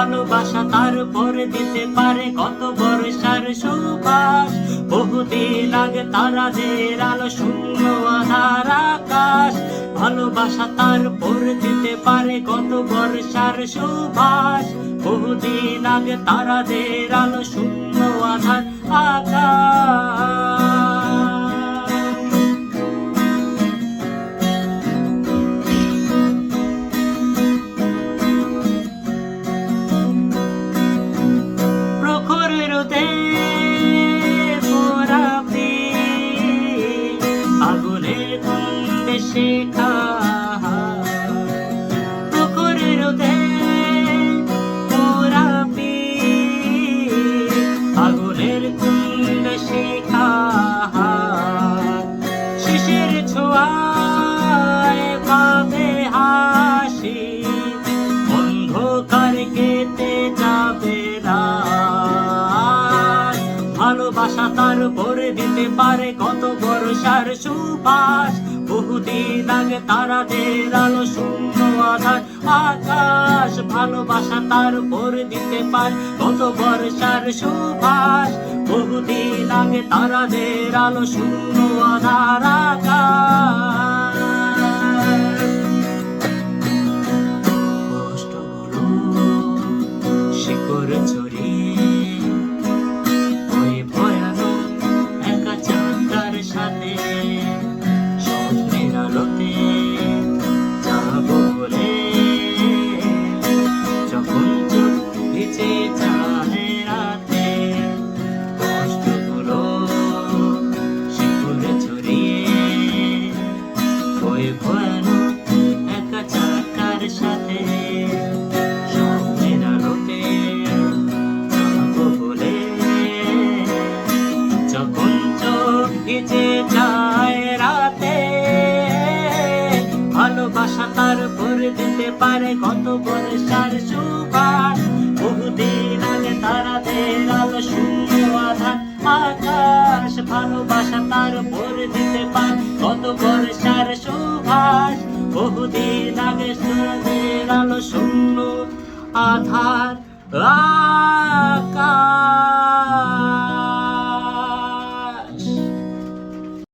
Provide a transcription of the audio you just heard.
ভালোবাসা তার উপরে দিতে পারে কত বর্ষার সুবাস। বহুদিন আগে তারাদের আলো শূন্য আধার আকাশ, ভালোবাসা তার উপরে দিতে পারে কত বর্ষার সুবাস। বহুদিন আগে তারাদের আলো শূন্য আধার আকাশ। আগুনের কুণ্ডে শেখা প্রখরের রোদে পোড়াবি, আগুনের কুণ্ডে শেখা শিশির ছোঁয়ায় পাবে হাসি, অন্ধকার কেটে যাবে না। ভালোবাসা তার উপরে দিতে পারে কত বর্ষার সুবাস। বহুদিন আগে তারাদের আলো শূন্য আধার আকাশ, ভালোবাসা তার উপরে দিতে পারে কত বর্ষার সুবাস। বহুদিন আগে তারাদের আলো শূন্য আধার আকাশ। কষ্টগুলো শিকড় ছড়িয়ে সাথে স্বপ্নের আলোতে যাবো বলে, যখন চোখ ভিজে যায় রাতে, কষ্টগুলো শিকড়ে ছড়িয়ে ওই ভয়ানক একা চাকার সাথে স্বপ্নের আলোতে যাবো বলে, যখন চোখ ভিজে যায় রাতে। ভালোবাসা তার উপরে দিতে পারে কত বর্ষার সুবাস। বহুদিন আগে তারাদের আলো শূন্য আধার আকাশ, ভালোবাসা তার উপরে দিতে পারে কত বর্ষার সুবাস। বহুদিন আগে তারাদের আলো শূন্য আধার